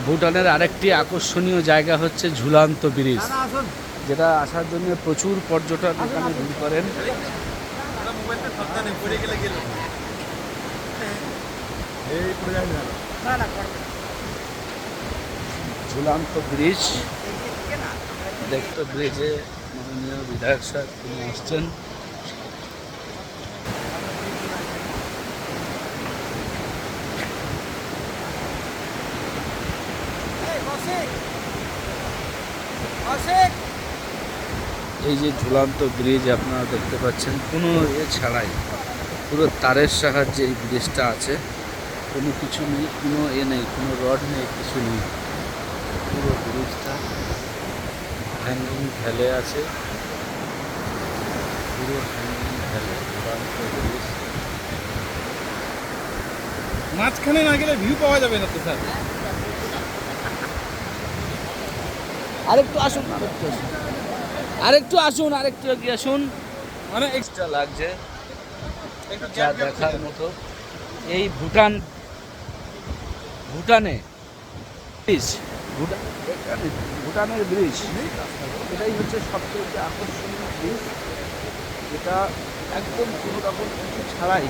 ভুটানের আরেকটি আকর্ষণীয় জায়গা হচ্ছে ঝুলন্ত ব্রিজ, যেটা আসার জন্য প্রচুর পর্যটক এখানে ভিড় করেন। ঝুলন্ত ব্রিজ দেখতে, ব্রিজে মাননীয় বিধায়ক সাহেব তিনি আসছেন। এই যে ঝুলন্ত ব্রিজ আপনারা দেখতে পাচ্ছেন, কোনো ছাড়াই পুরো তারের সাহায্যে এই ব্রিজটা আছে। কোনো কিছু নেই, কোনো নেই, কোনো রড নেই, কিছু নেই। পুরো ব্রিজটা হ্যাঙ্গিং ভ্যালে আছে, পুরো হ্যাঙ্গিং ভ্যালে, ঝুলন্ত ব্রিজ। মাঝখানে না গেলে ভিউ পাওয়া যাবে না তো স্যার। আরেকটু আসুন, আরেকটু এগিয়ে আসুন। মানে এক্সট্রা লাগছে, যা দেখার মতো। এই ভুটানের ব্রিজ, এটাই হচ্ছে সবচেয়ে আকর্ষণীয় ব্রিজ, যেটা একদম কোনো রকম কিছু ছাড়াই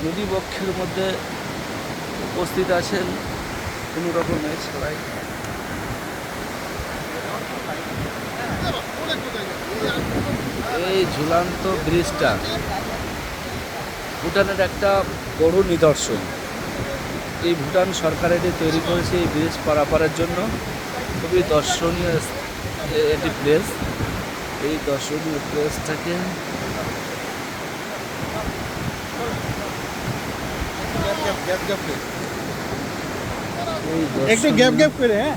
নদী বক্ষের মধ্যে উপস্থিত আছেন, কোনো রকমের ছাড়াই। এই ঝুলন্ত ব্রিজটা ভুটানের একটা বড় নিদর্শন। এই ভুটান সরকার এটি তৈরি করেছে এই ব্রিজ পারাপারের জন্য। খুবই দর্শনীয় এটি প্লেস। এই দর্শনীয় প্লেসটাকে একটু গ্যাপ করে, হ্যাঁ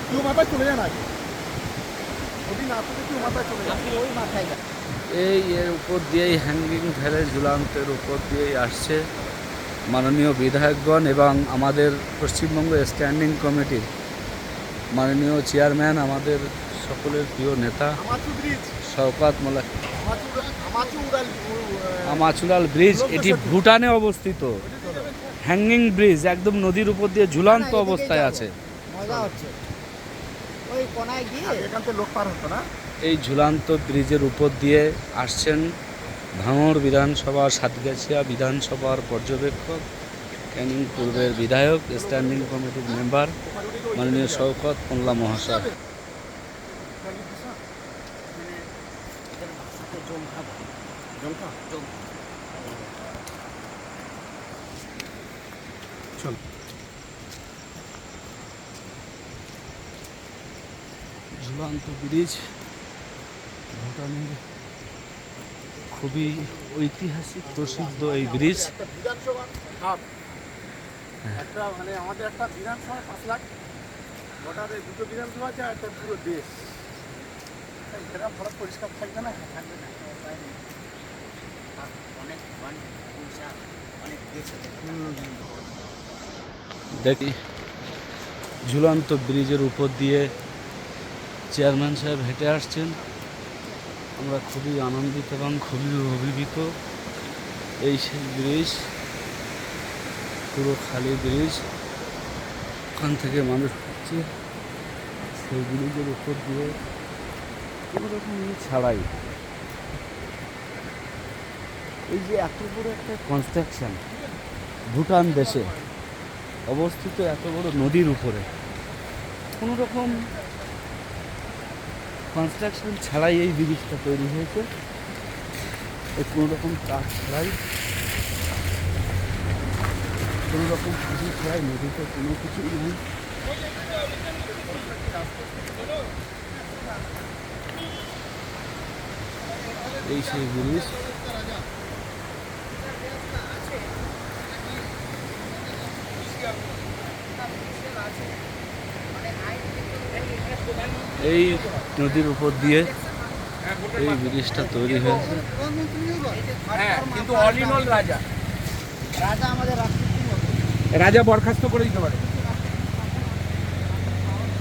কেউ মাথায় চলে যান আগে, এই এর উপর দিয়েই হ্যাঙ্গিং ভ্যালে, ঝুলন্তের উপর দিয়েই আসছে মাননীয় বিধায়কগণ এবং আমাদের পশ্চিমবঙ্গ স্ট্যান্ডিং কমিটির মাননীয় চেয়ারম্যান, আমাদের সকলের প্রিয় নেতা শওকত মোল্লা। আমাচুরাল ব্রিজ, এটি ভুটানে অবস্থিত হ্যাঙ্গিং ব্রিজ, একদম নদীর উপর দিয়ে ঝুলন্ত অবস্থায় আছে। এই ঝুলন্ত ব্রিজের উপর দিয়ে আসছেন ভাঙড় বিধানসভা, সাতগাছিয়া বিধানসভার পর্যবেক্ষক, ক্যানিং পূর্বের বিধায়ক, স্ট্যান্ডিং কমিটির মেম্বার মাননীয় শওকত মোল্লা মহাশয়। ঝুলন্ত ব্রিজ ভুটানের খুবই ঐতিহাসিক প্রসিদ্ধ এই ব্রিজ। একটা মানে আমাদের একটা বিধানসভা 5 লাখ ভোটারে, দুটো বিধানসভা আছে, একটা পুরো দেশ। এটা ফরক পরিষ্কার থাকবে না, থাকবে না, অনেক দেখি ঝুলন্ত ব্রিজের উপর দিয়ে চেয়ারম্যান সাহেব হেঁটে আসছেন। আমরা খুবই আনন্দিত এবং খুবই অভিভূত। এই সেই ব্রিজ, পুরো খালি ব্রিজ, ওখান থেকে মানুষ হচ্ছে সেই ব্রিজের উপর দিয়ে কোনো রকম ছাড়াই। এই যে এত বড় একটা কনস্ট্রাকশন, ভুটান দেশে অবস্থিত এত বড় নদীর উপরে, কোনো রকম কনস্ট্রাকশন ছাড়াই এই ব্রিজটা তৈরি হয়েছে। কোনো রকম কাজ ছাড়াই, কোনো রকম কিছু ছাড়াই, নদীতে কোনো কিছুই নেই। এই সেই ব্রিজ। এই নদীর উপর দিয়ে এই ব্রিজটা তৈরি হয়েছে। কিন্তু অল ইন অল রাজা আমাদের রাজা বরখাস্ত করে দিতে পারে।